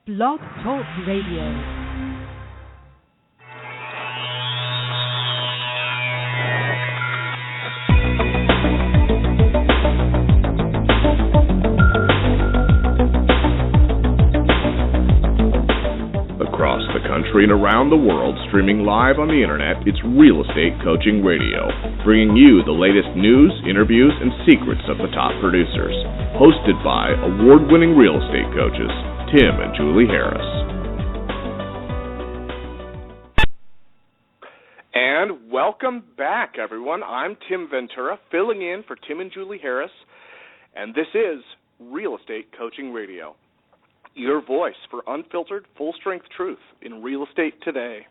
Blog Talk Radio. Across the country and around the world, streaming live on the internet, it's Real Estate Coaching Radio, bringing you the latest news, interviews, and secrets of the top producers. Hosted by award-winning real estate coaches, Tim and Julie Harris. And welcome back, everyone. I'm Tim Ventura, filling in for Tim and Julie Harris, and this is Real Estate Coaching Radio. Your voice for unfiltered, full-strength truth in real estate today.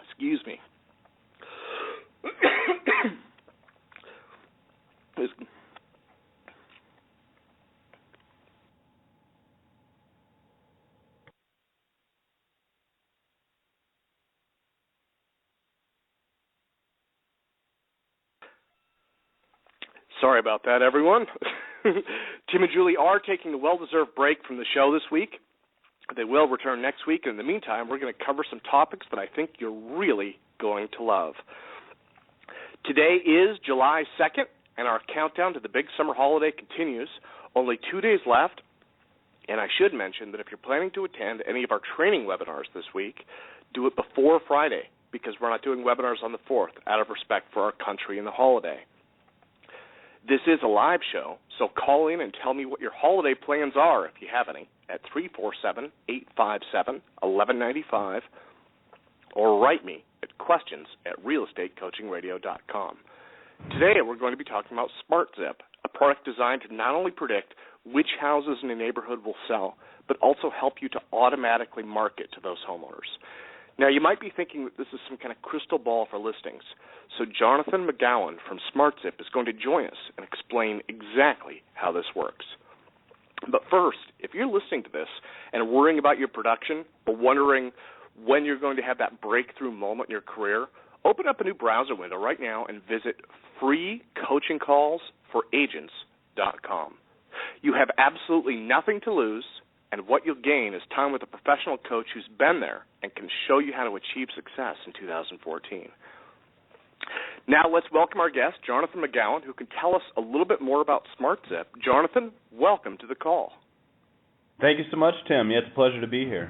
Excuse me. Sorry about that, everyone. Tim and Julie are taking a well-deserved break from the show this week. They will return next week. In the meantime, we're going to cover some topics that I think you're really going to love. Today is July 2nd, and our countdown to the big summer holiday continues. Only 2 days left, and I should mention that if you're planning to attend any of our training webinars this week, do it before Friday, because we're not doing webinars on the 4th out of respect for our country and the holiday. This is a live show, so call in and tell me what your holiday plans are, if you have any, at 347-857-1195, or write me at questions@realestatecoachingradio.com. Today we're going to be talking about SmartZIP, a product designed to not only predict which houses in a neighborhood will sell, but also help you to automatically market to those homeowners. Now, you might be thinking that this is some kind of crystal ball for listings. So Jonathan McGowan from SmartZIP is going to join us and explain exactly how this works. But first, if you're listening to this and worrying about your production or wondering when you're going to have that breakthrough moment in your career, open up a new browser window right now and visit freecoachingcallsforagents.com. You have absolutely nothing to lose, and what you'll gain is time with a professional coach who's been there and can show you how to achieve success in 2014. Now let's welcome our guest, Jonathan McGowan, who can tell us a little bit more about SmartZIP. Jonathan, welcome to the call. Thank you so much, Tim. Yeah, it's a pleasure to be here.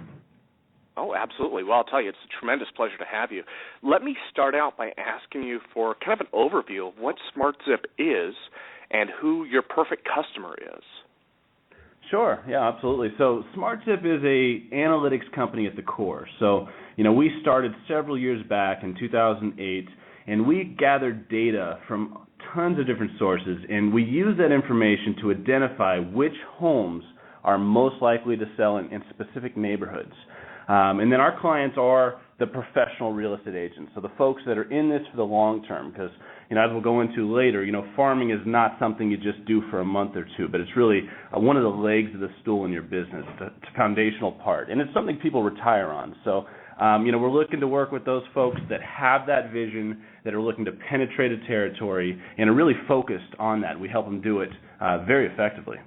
Oh, absolutely. Well, I'll tell you, it's a tremendous pleasure to have you. Let me start out by asking you for kind of an overview of what SmartZIP is and who your perfect customer is. Sure, yeah, absolutely. So SmartZIP is a analytics company at the core. So, we started several years back in 2008, and we gathered data from tons of different sources, and we use that information to identify which homes are most likely to sell in specific neighborhoods. And then our clients are the professional real estate agents, so the folks that are in this for the long term, because, as we'll go into later, farming is not something you just do for a month or two, but it's really one of the legs of the stool in your business. It's a foundational part, and it's something people retire on. So, we're looking to work with those folks that have that vision, that are looking to penetrate a territory, and are really focused on that. We help them do it very effectively.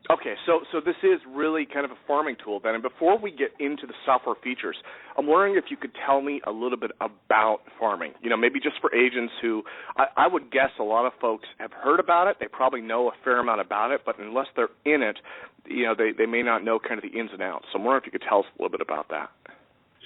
Okay, so this is really kind of a farming tool then. And before we get into the software features, I'm wondering if you could tell me a little bit about farming. Maybe just for agents who, I would guess a lot of folks have heard about it. They probably know a fair amount about it, but unless they're in it, they may not know kind of the ins and outs. So I'm wondering if you could tell us a little bit about that.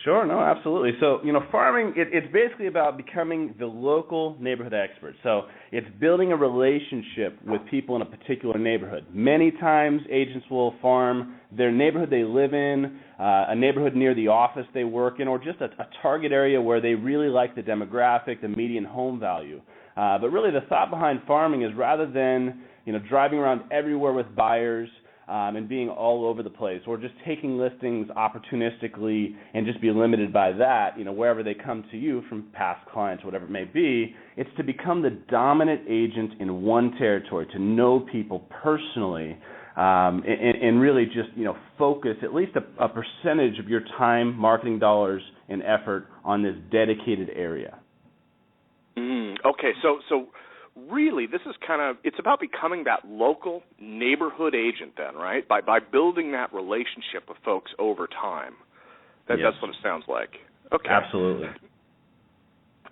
Sure, no, absolutely. So, farming, it's basically about becoming the local neighborhood expert. So it's building a relationship with people in a particular neighborhood. Many times agents will farm their neighborhood they live in, a neighborhood near the office they work in, or just a target area where they really like the demographic, the median home value. But really the thought behind farming is rather than, driving around everywhere with buyers, and being all over the place, or just taking listings opportunistically and just be limited by that, wherever they come to you from past clients, whatever it may be, it's to become the dominant agent in one territory, to know people personally, and really just, focus at least a percentage of your time, marketing dollars, and effort on this dedicated area. Okay, so really, this is it's about becoming that local neighborhood agent then, right? By building that relationship with folks over time. Yes. That's what it sounds like. Okay. Absolutely.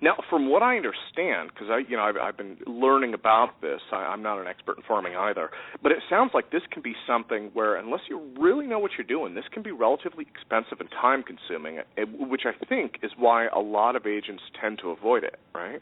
Now, from what I understand, because I've been learning about this, I'm not an expert in farming either, but it sounds like this can be something where, unless you really know what you're doing, this can be relatively expensive and time-consuming, which I think is why a lot of agents tend to avoid it, right?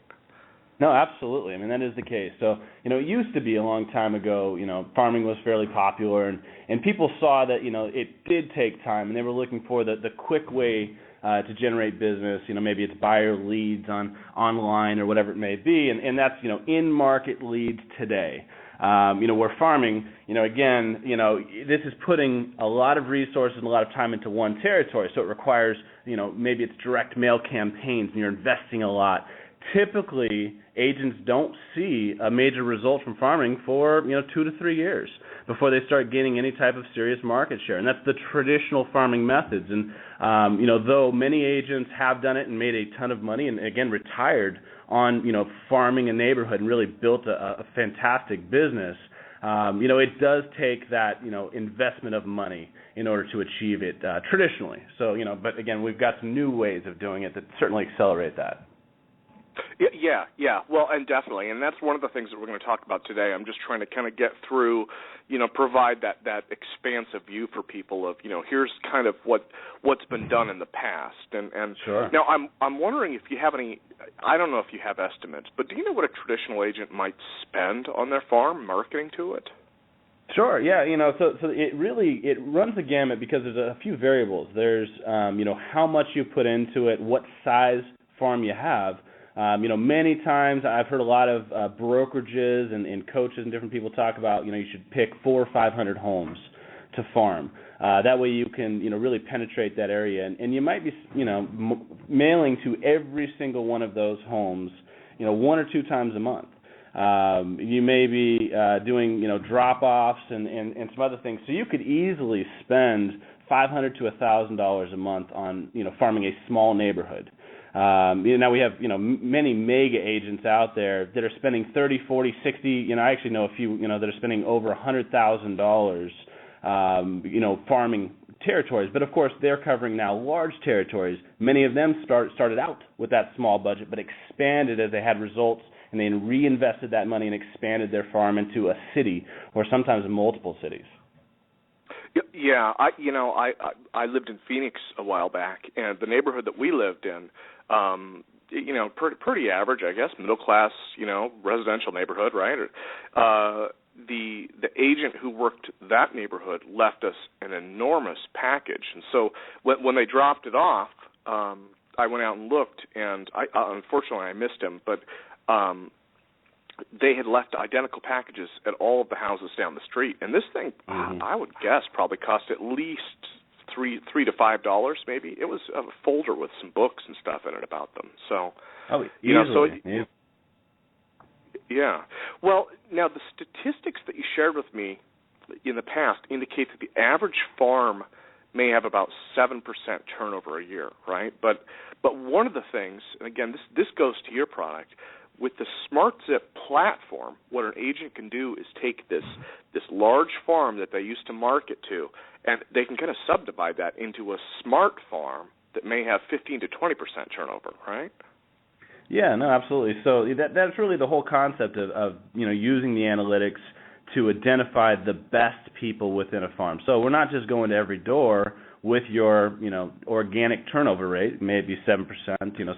No, absolutely. I mean, that is the case. So, it used to be a long time ago, farming was fairly popular, and people saw that, it did take time, and they were looking for the quick way to generate business. Maybe it's buyer leads online or whatever it may be, and that's, in-market leads today. Where farming, again, this is putting a lot of resources and a lot of time into one territory, so it requires, maybe it's direct mail campaigns, and you're investing a lot. Typically, agents don't see a major result from farming for 2 to 3 years before they start gaining any type of serious market share, and that's the traditional farming methods. And though many agents have done it and made a ton of money, and again retired on farming a neighborhood and really built a fantastic business, it does take that investment of money in order to achieve it traditionally. So but again, we've got some new ways of doing it that certainly accelerate that. Yeah. Well, and definitely, and that's one of the things that we're going to talk about today. I'm just trying to kind of get through, provide that expansive view for people of, here's kind of what's been done in the past. And sure. Now I'm wondering if you have any. I don't know if you have estimates, but do you know what a traditional agent might spend on their farm marketing to it? Sure. Yeah. So it runs the gamut because there's a few variables. There's how much you put into it, what size farm you have. Many times I've heard a lot of brokerages and coaches and different people talk about, you should pick 400 or 500 homes to farm. That way you can, really penetrate that area. And you might be, mailing to every single one of those homes, 1 or 2 times a month. You may be doing, drop-offs and some other things. So you could easily spend $500 to $1,000 a month on, farming a small neighborhood. Now we have, many mega agents out there that are spending 30, 40, 60, I actually know a few, that are spending over $100,000, farming territories. But of course, they're covering now large territories. Many of them started out with that small budget, but expanded as they had results, and then reinvested that money and expanded their farm into a city or sometimes multiple cities. Yeah, I lived in Phoenix a while back, and the neighborhood that we lived in, pretty average, I guess, middle class, residential neighborhood, right? The agent who worked that neighborhood left us an enormous package, and so when they dropped it off, I went out and looked, and unfortunately I missed him, but they had left identical packages at all of the houses down the street. And this thing, I would guess, probably cost at least $3 to $5, maybe. It was a folder with some books and stuff in it about them. So, easily. Yeah. Well, now the statistics that you shared with me in the past indicate that the average farm may have about 7% turnover a year, right? But one of the things, and again, this goes to your product. With the SmartZIP platform, what an agent can do is take this large farm that they used to market to, and they can kind of subdivide that into a smart farm that may have 15 to 20% turnover, right? Yeah, no, absolutely. So that's really the whole concept of using the analytics to identify the best people within a farm. So we're not just going to every door with your organic turnover rate. Maybe 7%.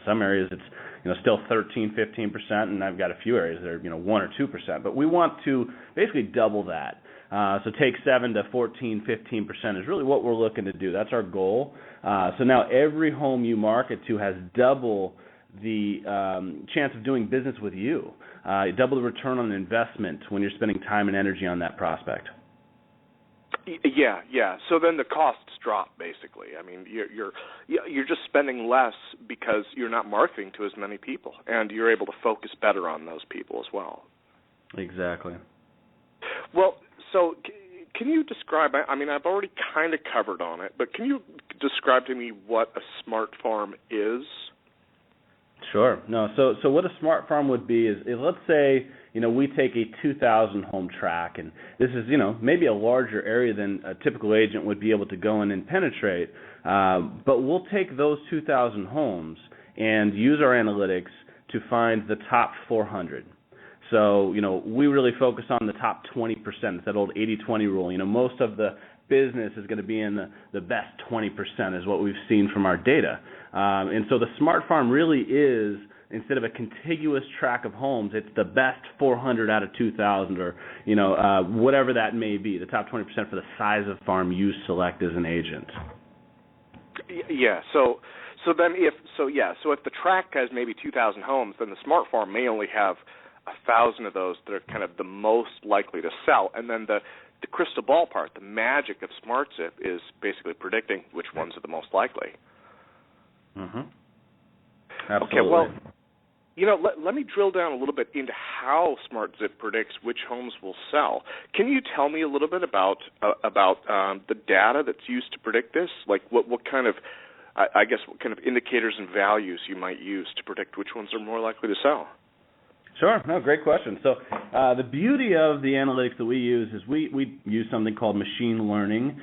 Some areas it's still 13, 15%, and I've got a few areas that are 1 or 2%. But we want to basically double that. So take 7 to 14, 15% is really what we're looking to do. That's our goal. So now every home you market to has double the chance of doing business with you, double the return on investment when you're spending time and energy on that prospect. Yeah. So then the costs drop, basically. I mean, you're just spending less because you're not marketing to as many people, and you're able to focus better on those people as well. Exactly. Well, so can you describe? I mean, I've already kind of covered on it, but can you describe to me what a smart farm is? Sure. No. So what a smart farm would be is let's say we take a 2,000 home tract, and this is maybe a larger area than a typical agent would be able to go in and penetrate. But we'll take those 2,000 homes and use our analytics to find the top 400. So we really focus on the top 20%. It's that old 80-20 rule. Most of the business is going to be in the best 20% is what we've seen from our data. And so the smart farm really is, instead of a contiguous tract of homes, it's the best 400 out of 2,000 or, whatever that may be, the top 20% for the size of farm you select as an agent. Yeah, so if the tract has maybe 2,000 homes, then the smart farm may only have 1,000 of those that are kind of the most likely to sell. And then the crystal ball part, the magic of SmartZIP, is basically predicting which ones are the most likely. Mm-hmm. Absolutely. Okay, well, let me drill down a little bit into how SmartZIP predicts which homes will sell. Can you tell me a little bit about the data that's used to predict this? Like what kind of, what kind of indicators and values you might use to predict which ones are more likely to sell? Sure. No, great question. So the beauty of the analytics that we use is we use something called machine learning,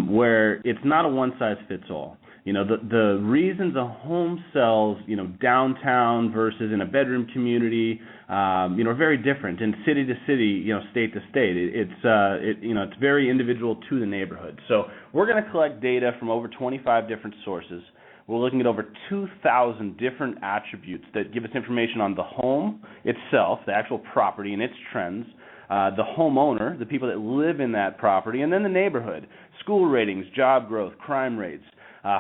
where it's not a one-size-fits-all. The reasons a home sells, downtown versus in a bedroom community, are very different, and city to city, state to state. It's very individual to the neighborhood. So we're going to collect data from over 25 different sources. We're looking at over 2,000 different attributes that give us information on the home itself, the actual property and its trends, the homeowner, the people that live in that property, and then the neighborhood, school ratings, job growth, crime rates,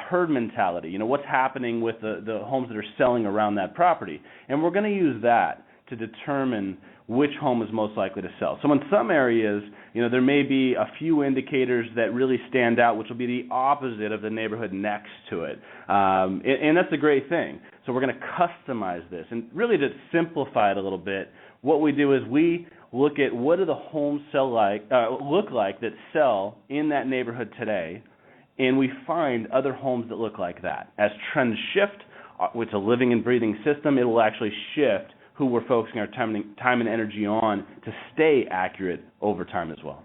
herd mentality, what's happening with the homes that are selling around that property. And we're going to use that to determine which home is most likely to sell. So in some areas, there may be a few indicators that really stand out, which will be the opposite of the neighborhood next to it. And that's a great thing. So we're going to customize this. And really to simplify it a little bit, what we do is we look at what do the homes look like that sell in that neighborhood today, and we find other homes that look like that. As trends shift, it's a living and breathing system, it will actually shift who we're focusing our time and energy on to stay accurate over time as well.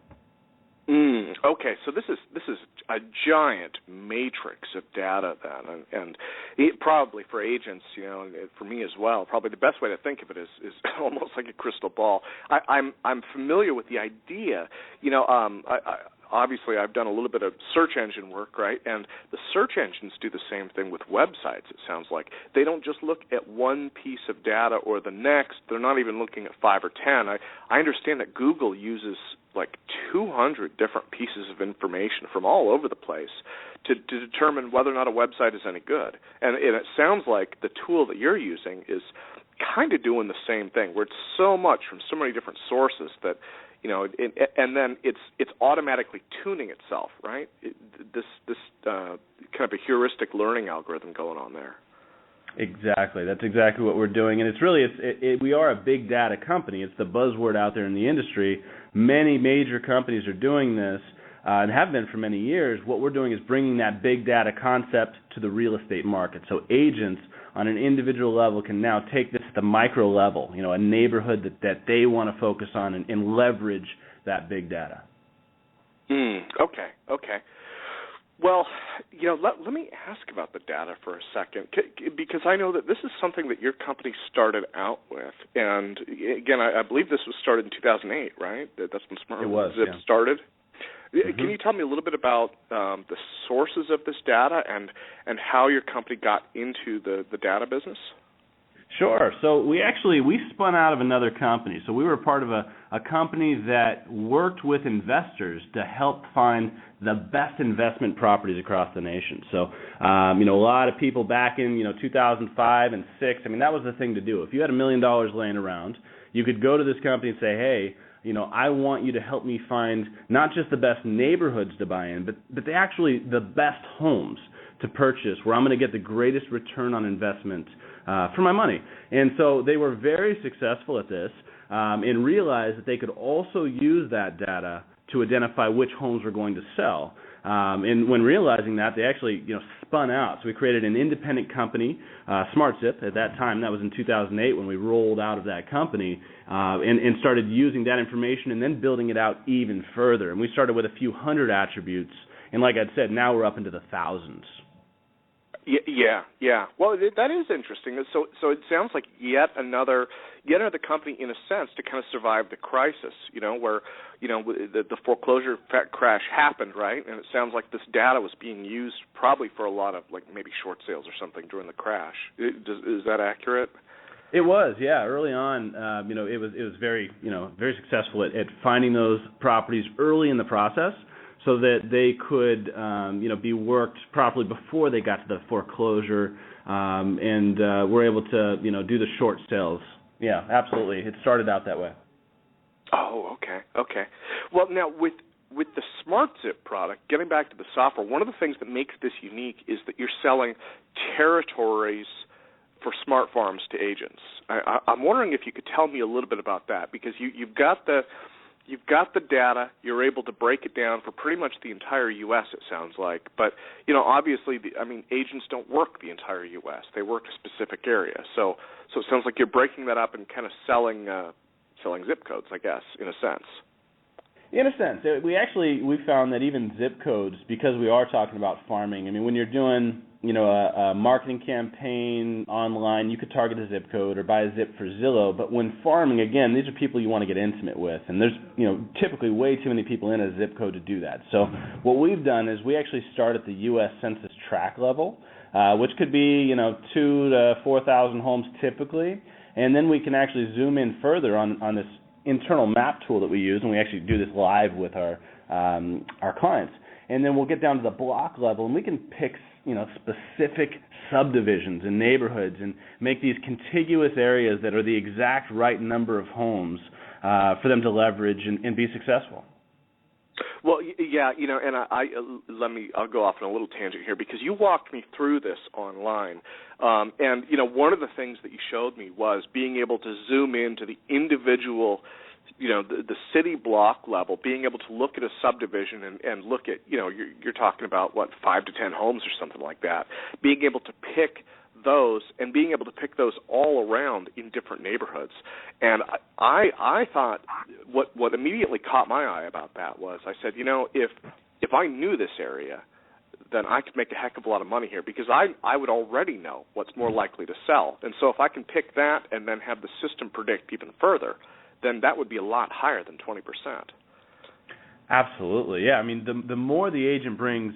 Okay, so this is a giant matrix of data then, and probably for agents, and for me as well, probably the best way to think of it is almost like a crystal ball. I'm familiar with the idea, obviously I've done a little bit of search engine work, right? And the search engines do the same thing with websites, it sounds like. They don't just look at one piece of data or the next. They're not even looking at 5 or 10. I understand that Google uses like 200 different pieces of information from all over the place to determine whether or not a website is any good. And it sounds like the tool that you're using is kind of doing the same thing, where it's so much from so many different sources that and then it's automatically tuning itself, right? This kind of a heuristic learning algorithm going on there. Exactly. That's exactly what we're doing, and it's really we are a big data company. It's the buzzword out there in the industry. Many major companies are doing this and have been for many years. What we're doing is bringing that big data concept to the real estate market. So agents on an individual level can now take this at the micro level, a neighborhood that they want to focus on and leverage that big data. Okay. Well, let me ask about the data for a second, because I know that this is something that your company started out with. And, again, I believe this was started in 2008, right? That's when SmartZIP started? Mm-hmm. Can you tell me a little bit about the sources of this data and how your company got into the data business? Sure. So we spun out of another company. So we were part of a company that worked with investors to help find the best investment properties across the nation. So, a lot of people back in, 2005 and 2006, that was the thing to do. If you had $1 million laying around, you could go to this company and say, hey, I want you to help me find not just the best neighborhoods to buy in, but the best homes to purchase where I'm going to get the greatest return on investment for my money. And so they were very successful at this and realized that they could also use that data to identify which homes were going to sell. And when realizing that, they actually, spun out. So we created an independent company, SmartZIP. At that time, that was in 2008 when we rolled out of that company, and started using that information and then building it out even further. And we started with a few hundred attributes, and like I said, now we're up into the thousands. Yeah. Well, that is interesting. So it sounds like yet another company, in a sense, to kind of survive the crisis. Where the foreclosure crash happened, right? And it sounds like this data was being used probably for a lot of maybe short sales or something during the crash. Is that accurate? It was, yeah. Early on, it was very very successful at finding those properties early in the process, so that they could, be worked properly before they got to the foreclosure, and were able to, do the short sales. Yeah, absolutely. It started out that way. Oh, okay. Well, now with the SmartZIP product, getting back to the software, one of the things that makes this unique is that you're selling territories for smart farms to agents. I'm wondering if you could tell me a little bit about that, because you've got the data. You're able to break it down for pretty much the entire U.S., it sounds like. But, obviously, agents don't work the entire U.S. They work a specific area. So it sounds like you're breaking that up and kind of selling zip codes, I guess, in a sense. In a sense. We found that even zip codes, because we are talking about farming, when you're doing, a marketing campaign online, you could target a zip code or buy a zip for Zillow. But when farming, again, these are people you want to get intimate with. And there's, typically way too many people in a zip code to do that. So what we've done is we actually start at the U.S. Census tract level, which could be, 2,000 to 4,000 homes typically. And then we can actually zoom in further on this internal map tool that we use, and we actually do this live with our clients. And then we'll get down to the block level, and we can pick specific subdivisions and neighborhoods and make these contiguous areas that are the exact right number of homes for them to leverage and be successful. Well, yeah, and I'll go off on a little tangent here, because you walked me through this online, and one of the things that you showed me was being able to zoom into the individual, the city block level, being able to look at a subdivision and look at, you're talking about 5 to 10 homes or something like that, being able to pick those and being able to pick those all around in different neighborhoods. And I thought what immediately caught my eye about that was, I said, if I knew this area, then I could make a heck of a lot of money here, because I would already know what's more likely to sell. And so if I can pick that and then have the system predict even further, then that would be a lot higher than 20%. Absolutely, yeah. The more the agent brings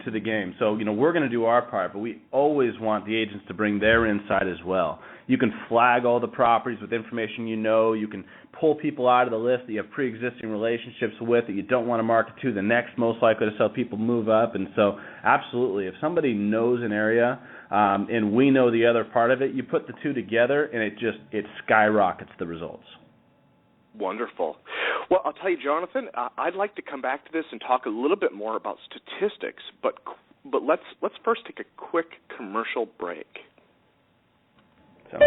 to the game, so, we're going to do our part, but we always want the agents to bring their insight as well. You can flag all the properties with information you can pull people out of the list that you have pre-existing relationships with that you don't want to market to the next most likely to sell, people move up. And so, absolutely, if somebody knows an area and we know the other part of it, you put the two together and it skyrockets the results. Wonderful. Well, I'll tell you, Jonathan, I'd like to come back to this and talk a little bit more about statistics, but let's first take a quick commercial break. Sounds good.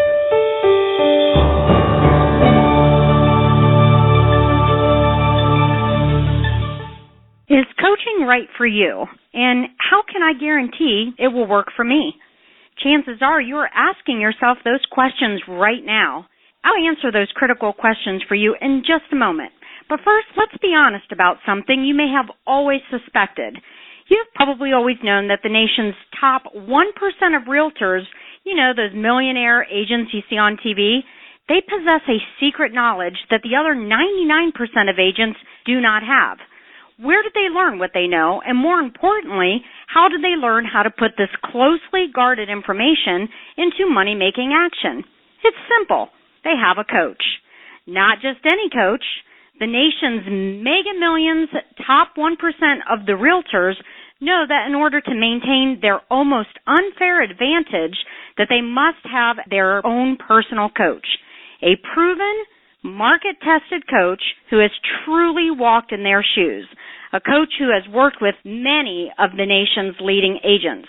Is coaching right for you? And how can I guarantee it will work for me? Chances are you are asking yourself those questions right now. I'll answer those critical questions for you in just a moment. But first, let's be honest about something you may have always suspected. You've probably always known that the nation's top 1% of realtors, those millionaire agents you see on TV, they possess a secret knowledge that the other 99% of agents do not have. Where did they learn what they know? And more importantly, how did they learn how to put this closely guarded information into money-making action? It's simple. They have a coach. Not just any coach. The nation's mega millions, top 1% of the realtors know that in order to maintain their almost unfair advantage, that they must have their own personal coach. A proven, market-tested coach who has truly walked in their shoes. A coach who has worked with many of the nation's leading agents.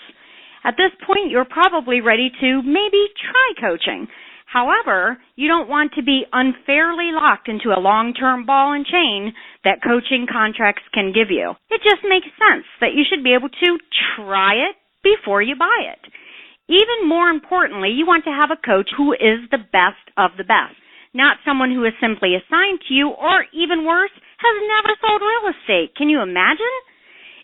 At this point, you're probably ready to maybe try coaching. However, you don't want to be unfairly locked into a long-term ball and chain that coaching contracts can give you. It just makes sense that you should be able to try it before you buy it. Even more importantly, you want to have a coach who is the best of the best, not someone who is simply assigned to you or, even worse, has never sold real estate. Can you imagine?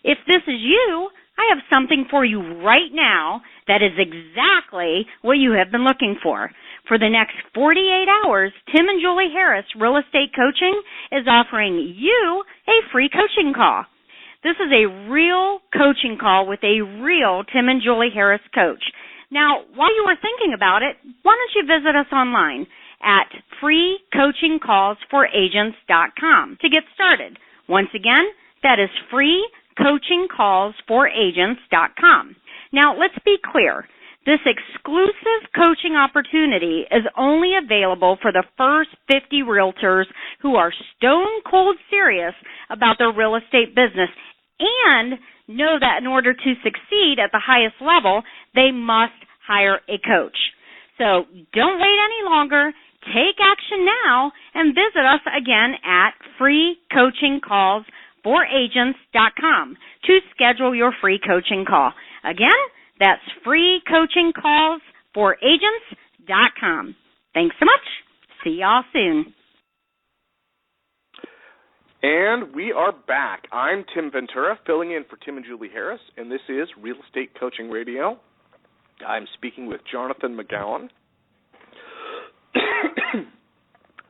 If this is you, I have something for you right now that is exactly what you have been looking for. For the next 48 hours, Tim and Julie Harris Real Estate Coaching is offering you a free coaching call. This is a real coaching call with a real Tim and Julie Harris coach. Now, while you are thinking about it, why don't you visit us online at freecoachingcallsforagents.com to get started. Once again, that is freecoachingcallsforagents.com. Now, let's be clear. This exclusive coaching opportunity is only available for the first 50 realtors who are stone cold serious about their real estate business and know that in order to succeed at the highest level, they must hire a coach. So don't wait any longer. Take action now and visit us again at freecoachingcallsforagents.com to schedule your free coaching call. Again, that's freecoachingcallsforagents.com. Thanks so much. See y'all soon. And we are back. I'm Tim Ventura, filling in for Tim and Julie Harris, and this is Real Estate Coaching Radio. I'm speaking with Jonathan McGowan.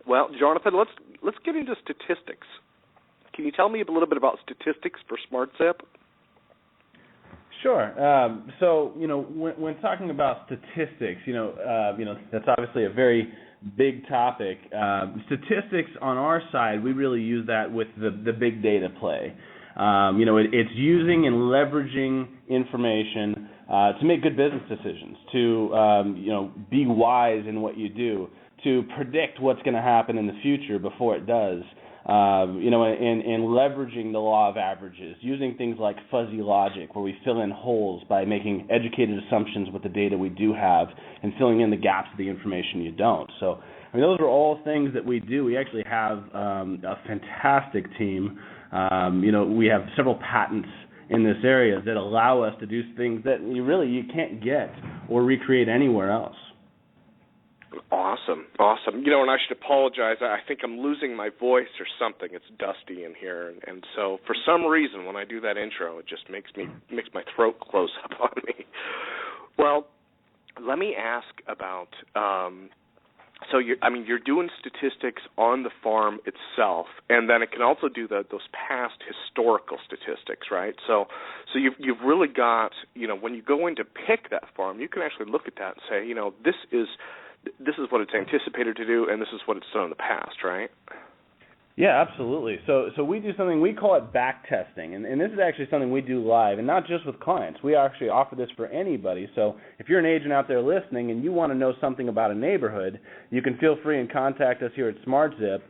Well, Jonathan, let's get into statistics. Can you tell me a little bit about statistics for SmartZIP? Sure. So, when talking about statistics, that's obviously a very big topic. Statistics on our side, we really use that with the big data play. It's using and leveraging information to make good business decisions, to be wise in what you do, to predict what's going to happen in the future before it does. And leveraging the law of averages, using things like fuzzy logic where we fill in holes by making educated assumptions with the data we do have and filling in the gaps of the information you don't. So, those are all things that we do. We actually have a fantastic team. We have several patents in this area that allow us to do things that you can't get or recreate anywhere else. Awesome. And I should apologize. I think I'm losing my voice or something. It's dusty in here, and so for some reason when I do that intro, it just makes my throat close up on me. Well, let me ask about. So you're doing statistics on the farm itself, and then it can also do those past historical statistics, right? So you've really got when you go in to pick that farm, you can actually look at that and say this is what it's anticipated to do, and this is what it's done in the past, right? Yeah, absolutely. So we do something, we call it back testing, and this is actually something we do live, and not just with clients. We actually offer this for anybody. So if you're an agent out there listening and you want to know something about a neighborhood, you can feel free and contact us here at SmartZIP.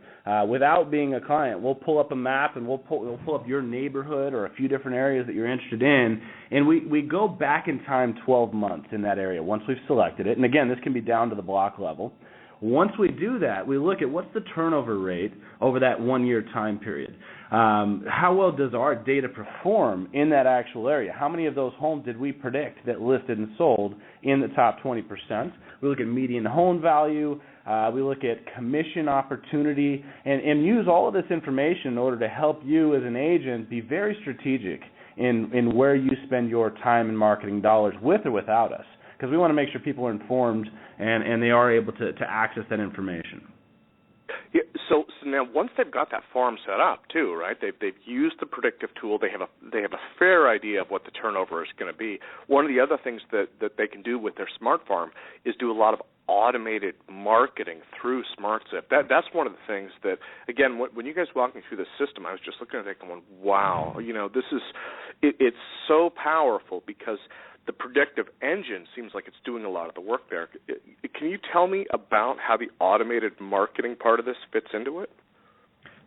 Without being a client, we'll pull up a map and we'll pull up your neighborhood or a few different areas that you're interested in, and we go back in time 12 months in that area once we've selected it. And again, this can be down to the block level. Once we do that, we look at what's the turnover rate over that 1-year time period. How well does our data perform in that actual area? How many of those homes did we predict that listed and sold in the top 20%? We look at median home value. We look at commission opportunity and use all of this information in order to help you as an agent be very strategic in where you spend your time and marketing dollars with or without us, because we want to make sure people are informed and they are able to access that information. Yeah, so now once they've got that farm set up too, right? They've used the predictive tool. They have a fair idea of what the turnover is going to be. One of the other things that they can do with their smart farm is do a lot of automated marketing through SmartZIP. That's one of the things that, again, when you guys walked me through the system, I was just looking at it going, wow, this is it's so powerful because the predictive engine seems like it's doing a lot of the work there. Can you tell me about how the automated marketing part of this fits into it?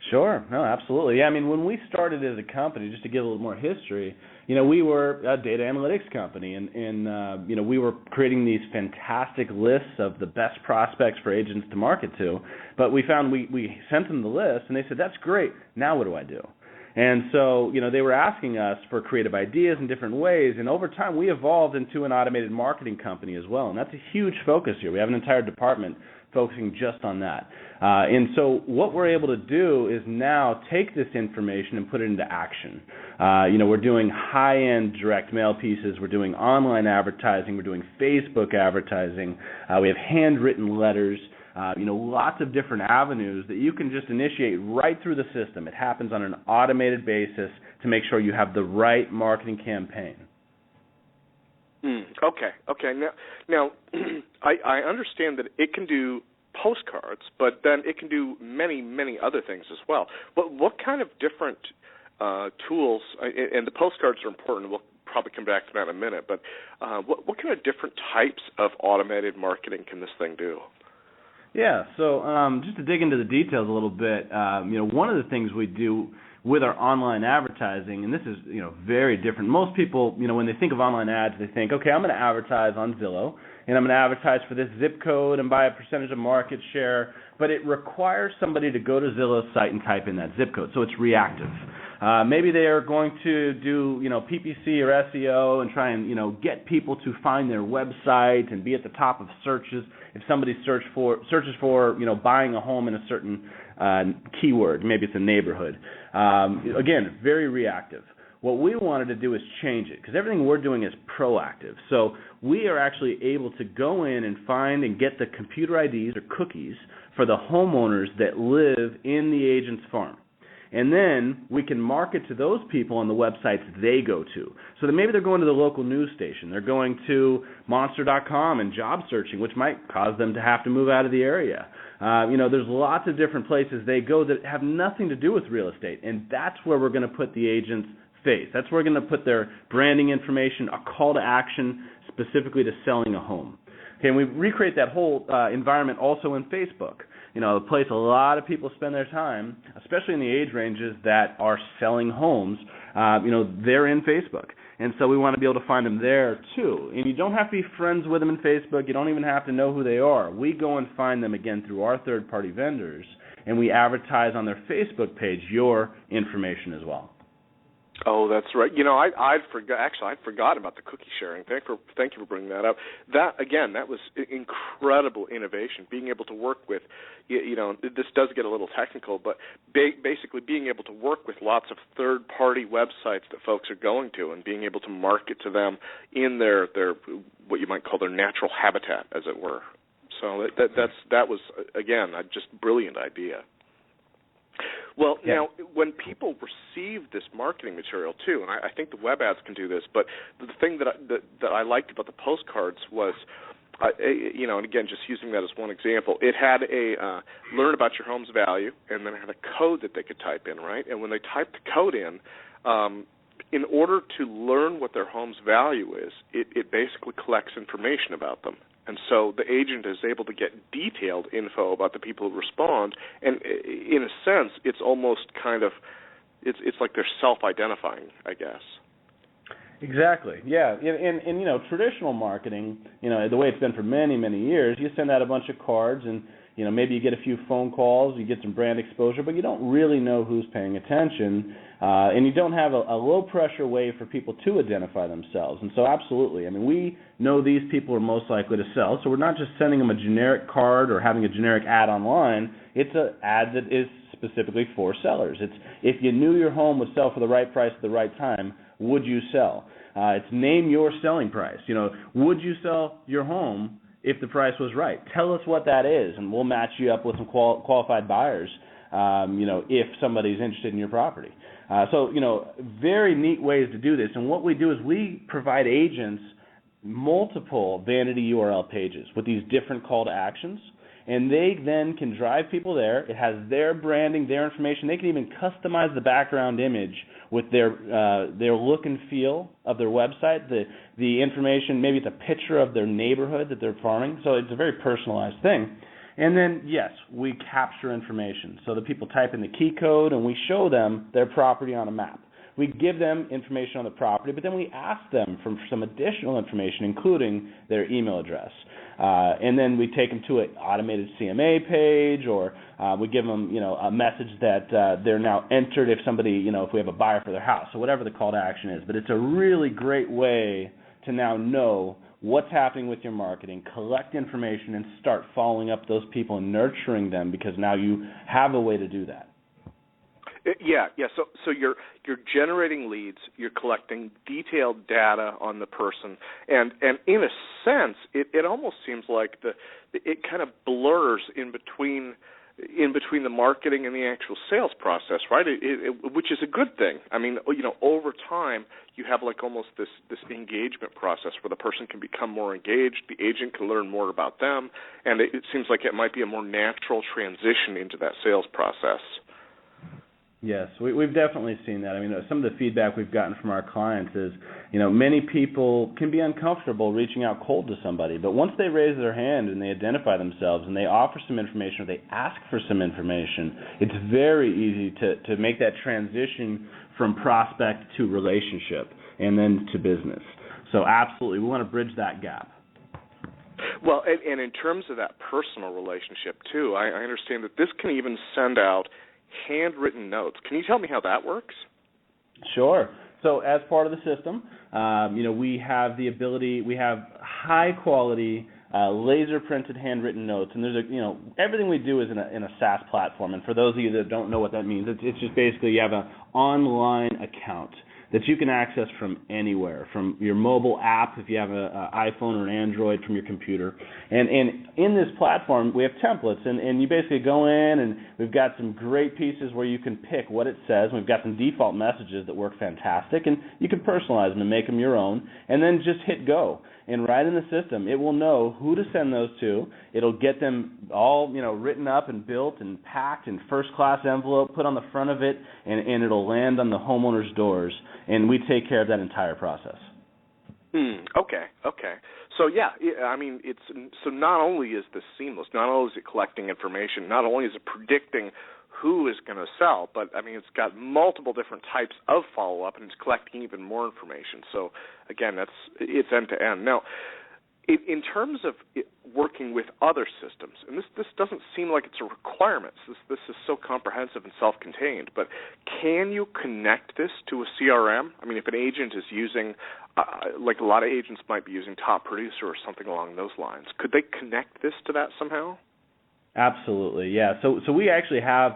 Sure. No, absolutely. Yeah, I mean, when we started as a company, just to give a little more history, we were a data analytics company, and we were creating these fantastic lists of the best prospects for agents to market to. But we found we sent them the list, and they said, "That's great. Now what do I do?" And so, they were asking us for creative ideas in different ways, and over time we evolved into an automated marketing company as well, and that's a huge focus here. We have an entire department focusing just on that. And so what we're able to do is now take this information and put it into action. We're doing high-end direct mail pieces. We're doing online advertising. We're doing Facebook advertising. We have handwritten letters. Lots of different avenues that you can just initiate right through the system. It happens on an automated basis to make sure you have the right marketing campaign. Okay. Now, I understand that it can do postcards, but then it can do many, many other things as well. What kind of different tools, and the postcards are important, we'll probably come back to that in a minute, but what kind of different types of automated marketing can this thing do? Yeah, so just to dig into the details a little bit, one of the things we do with our online advertising, and this is very different. Most people, when they think of online ads, they think, okay, I'm going to advertise on Zillow, and I'm going to advertise for this zip code and buy a percentage of market share, but it requires somebody to go to Zillow's site and type in that zip code, so it's reactive. Maybe they are going to do, PPC or SEO and try and, get people to find their website and be at the top of searches. If somebody searches for, buying a home in a certain keyword, maybe it's a neighborhood. Again, very reactive. What we wanted to do is change it, because everything we're doing is proactive. So we are actually able to go in and find and get the computer IDs or cookies for the homeowners that live in the agent's farm. And then we can market to those people on the websites they go to. So that maybe they're going to the local news station. They're going to monster.com and job searching, which might cause them to have to move out of the area. There's lots of different places they go that have nothing to do with real estate. And that's where we're going to put the agent's face. That's where we're going to put their branding information, a call to action specifically to selling a home. Okay, and we recreate that whole environment also in Facebook. The place a lot of people spend their time, especially in the age ranges that are selling homes, they're in Facebook. And so we want to be able to find them there too. And you don't have to be friends with them in Facebook. You don't even have to know who they are. We go and find them, again, through our third-party vendors, and we advertise on their Facebook page your information as well. Oh, that's right. I'd forgot about the cookie sharing. Thank you for bringing that up. That was incredible innovation. Being able to work with, this does get a little technical, but basically being able to work with lots of third-party websites that folks are going to, and being able to market to them in their what you might call their natural habitat, as it were. So that was again a just brilliant idea. Well, now, when people receive this marketing material, too, and I think the web ads can do this, but the thing that I liked about the postcards was, and again, just using that as one example, it had a learn about your home's value, and then it had a code that they could type in, right? And when they typed the code in order to learn what their home's value is, it basically collects information about them. And so the agent is able to get detailed info about the people who respond, and in a sense, it's almost kind of, it's like they're self-identifying, I guess. Exactly. Yeah. In traditional marketing, the way it's been for many, many years, you send out a bunch of cards, and maybe you get a few phone calls, you get some brand exposure, but you don't really know who's paying attention, and you don't have a low-pressure way for people to identify themselves. And so absolutely, we know these people are most likely to sell, so we're not just sending them a generic card or having a generic ad online. It's an ad that is specifically for sellers. It's if you knew your home would sell for the right price at the right time, would you sell? It's name your selling price. Would you sell your home if the price was right? Tell us what that is, and we'll match you up with some qualified buyers, if somebody's interested in your property. So, very neat ways to do this. And what we do is we provide agents multiple vanity URL pages with these different call to actions, and they then can drive people there. It has their branding, their information. They can even customize the background image with their look and feel of their website, the information, maybe it's a picture of their neighborhood that they're farming. So it's a very personalized thing. And then, yes, we capture information. So the people type in the key code, and we show them their property on a map. We give them information on the property, but then we ask them for some additional information, including their email address. And then we take them to an automated CMA page, or we give them, a message that they're now entered if somebody, if we have a buyer for their house, so whatever the call to action is. But it's a really great way to now know what's happening with your marketing, collect information, and start following up those people and nurturing them, because now you have a way to do that. Yeah. So you're generating leads, you're collecting detailed data on the person, and in a sense, it almost seems like it kind of blurs in between the marketing and the actual sales process, right? Which is a good thing. I mean, over time, you have like almost this engagement process where the person can become more engaged, the agent can learn more about them, and it seems like it might be a more natural transition into that sales process. Yes, we've definitely seen that. I mean, some of the feedback we've gotten from our clients is, many people can be uncomfortable reaching out cold to somebody, but once they raise their hand and they identify themselves and they offer some information or they ask for some information, it's very easy to make that transition from prospect to relationship and then to business. So absolutely, we want to bridge that gap. Well, and in terms of that personal relationship, too, I understand that this can even send out handwritten notes. Can you tell me how that works? Sure. So as part of the system, we have the ability, we have high quality laser printed handwritten notes, and there's everything we do is in a SaaS platform. And for those of you that don't know what that means, it's just basically you have an online account that you can access from anywhere, from your mobile app if you have an iPhone or an Android, from your computer. And in this platform, we have templates, and you basically go in, and we've got some great pieces where you can pick what it says. We've got some default messages that work fantastic, and you can personalize them and make them your own, and then just hit go. And right in the system, it will know who to send those to. It'll get them all, written up and built and packed in first-class envelope, put on the front of it, and it'll land on the homeowner's doors. And we take care of that entire process. Okay. So I mean, so not only is this seamless, not only is it collecting information, not only is it predicting who is going to sell, but I mean, it's got multiple different types of follow-up, and it's collecting even more information. So again, it's end to end. Now, in terms of working with other systems, and this doesn't seem like it's a requirement. This is so comprehensive and self-contained, but can you connect this to a CRM? I mean, if an agent is using, like a lot of agents might be using Top Producer or something along those lines, could they connect this to that somehow? Absolutely, yeah. So we actually have,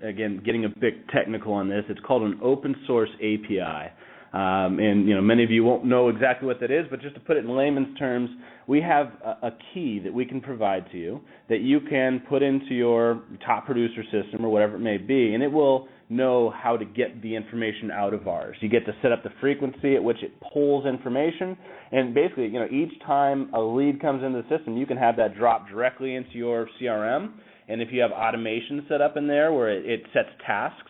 again, getting a bit technical on this, it's called an open source API. And many of you won't know exactly what that is, but just to put it in layman's terms, we have a key that we can provide to you that you can put into your Top Producer system or whatever it may be, and it will know how to get the information out of ours. You get to set up the frequency at which it pulls information, and basically, each time a lead comes into the system, you can have that drop directly into your CRM, and if you have automation set up in there where it sets tasks,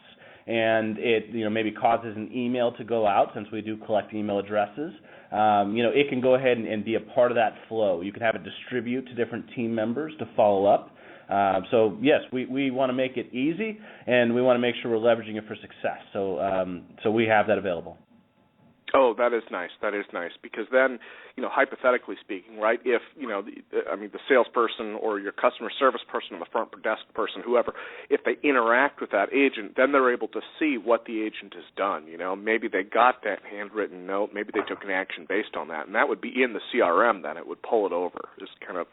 and it maybe causes an email to go out, since we do collect email addresses, it can go ahead and be a part of that flow. You can have it distribute to different team members to follow up. So yes, we want to make it easy, and we want to make sure we're leveraging it for success. So we have that available. Oh, that is nice. Because then, hypothetically speaking, right, if, the salesperson or your customer service person or the front desk person, whoever, if they interact with that agent, then they're able to see what the agent has done. Maybe they got that handwritten note, maybe they took an action based on that, and that would be in the CRM then. It would pull it over, is kind of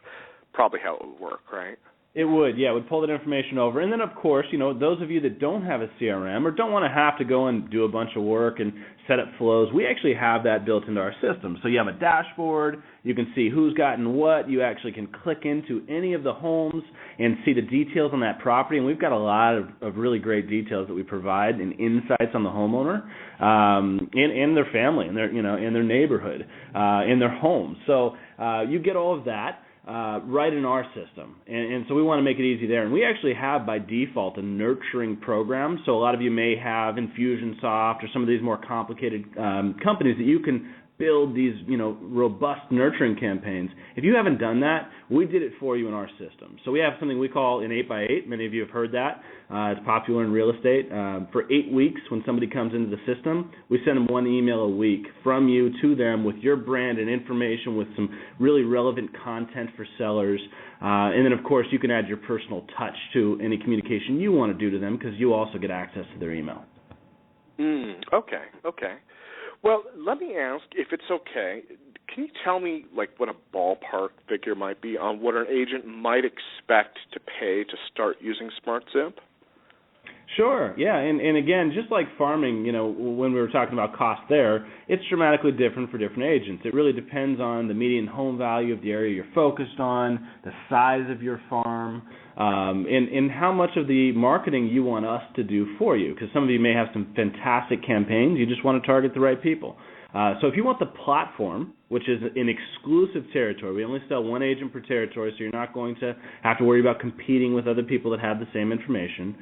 probably how it would work, right? It would, yeah. It would pull that information over. And then, of course, those of you that don't have a CRM or don't want to have to go and do a bunch of work and set up flows, we actually have that built into our system. So you have a dashboard. You can see who's gotten what. You actually can click into any of the homes and see the details on that property. And we've got a lot of really great details that we provide and insights on the homeowner and their family and their, in their neighborhood, in their home. So you get all of that right in our system. And so we want to make it easy there. And we actually have, by default, a nurturing program. So a lot of you may have Infusionsoft or some of these more complicated companies that you can build these, robust nurturing campaigns. If you haven't done that, we did it for you in our system. So we have something we call an 8x8. Many of you have heard that. It's popular in real estate. For 8 weeks, when somebody comes into the system, we send them one email a week from you to them with your brand and information, with some really relevant content for sellers. And then, of course, you can add your personal touch to any communication you want to do to them, because you also get access to their email. Okay. Well, let me ask, if it's okay, can you tell me what a ballpark figure might be on what an agent might expect to pay to start using SmartZIP? Sure, yeah, and again, just like farming, when we were talking about cost there, it's dramatically different for different agents. It really depends on the median home value of the area you're focused on, the size of your farm, and how much of the marketing you want us to do for you, because some of you may have some fantastic campaigns. You just want to target the right people. So if you want the platform, which is an exclusive territory, we only sell one agent per territory, so you're not going to have to worry about competing with other people that have the same information.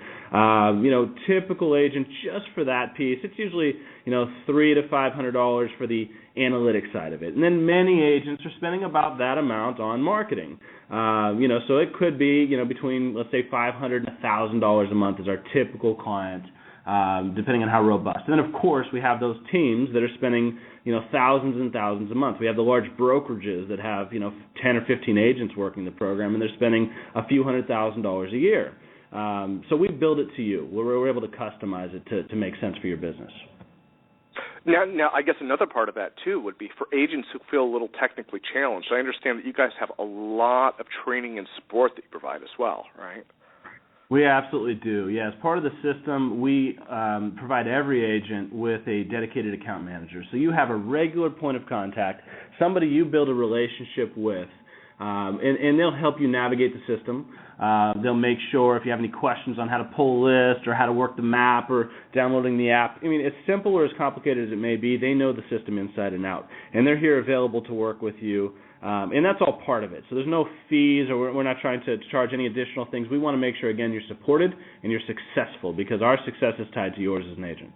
Typical agent, just for that piece, it's usually $300 to $500 for the analytics side of it. And then many agents are spending about that amount on marketing. So it could be between, let's say, $500 and $1,000 a month is our typical client. Depending on how robust. And then, of course, we have those teams that are spending, thousands and thousands a month. We have the large brokerages that have, 10 or 15 agents working the program, and they're spending a few $100,000 a year. So we build it to you. We're able to customize it to make sense for your business. Now, I guess another part of that, too, would be for agents who feel a little technically challenged. I understand that you guys have a lot of training and support that you provide as well, right? We absolutely do. Yeah, as part of the system, we provide every agent with a dedicated account manager. So you have a regular point of contact, somebody you build a relationship with, and they'll help you navigate the system. They'll make sure if you have any questions on how to pull a list or how to work the map or downloading the app. I mean, as simple or as complicated as it may be, they know the system inside and out. And they're here available to work with you. And that's all part of it. So there's no fees, or we're not trying to charge any additional things. We want to make sure, again, you're supported and you're successful, because our success is tied to yours as an agent.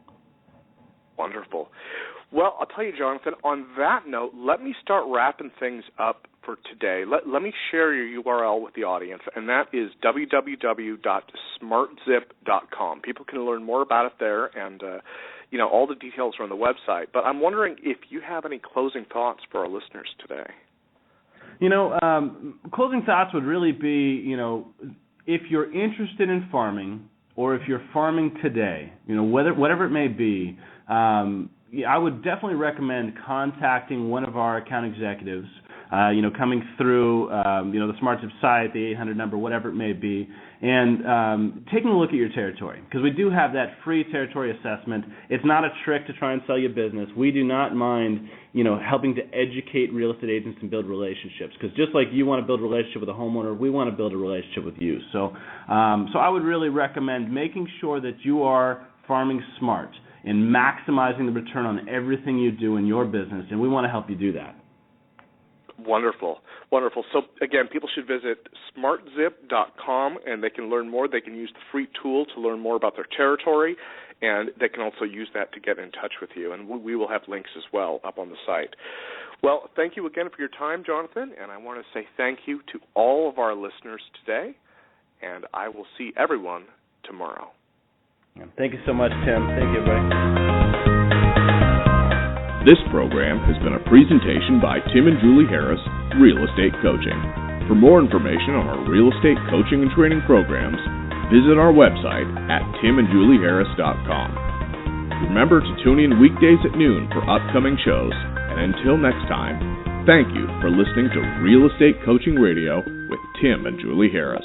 Wonderful. Well, I'll tell you, Jonathan, on that note, let me start wrapping things up for today. Let me share your URL with the audience, and that is www.smartzip.com. People can learn more about it there, and all the details are on the website. But I'm wondering if you have any closing thoughts for our listeners today. Closing thoughts would really be, if you're interested in farming, or if you're farming today, whatever it may be, I would definitely recommend contacting one of our account executives, coming through, the SmartZIP site, the 800 number, whatever it may be, and taking a look at your territory, because we do have that free territory assessment. It's not a trick to try and sell you business. We do not mind, helping to educate real estate agents and build relationships, because just like you want to build a relationship with a homeowner, we want to build a relationship with you. So I would really recommend making sure that you are farming smart and maximizing the return on everything you do in your business, and we want to help you do that. Wonderful. So, again, people should visit smartzip.com, and they can learn more. They can use the free tool to learn more about their territory, and they can also use that to get in touch with you. And we will have links as well up on the site. Well, thank you again for your time, Jonathan, and I want to say thank you to all of our listeners today, and I will see everyone tomorrow. Thank you so much, Tim. Thank you, everybody. This program has been a presentation by Tim and Julie Harris, Real Estate Coaching. For more information on our real estate coaching and training programs, visit our website at timandjulieharris.com. Remember to tune in weekdays at noon for upcoming shows, and until next time, thank you for listening to Real Estate Coaching Radio with Tim and Julie Harris.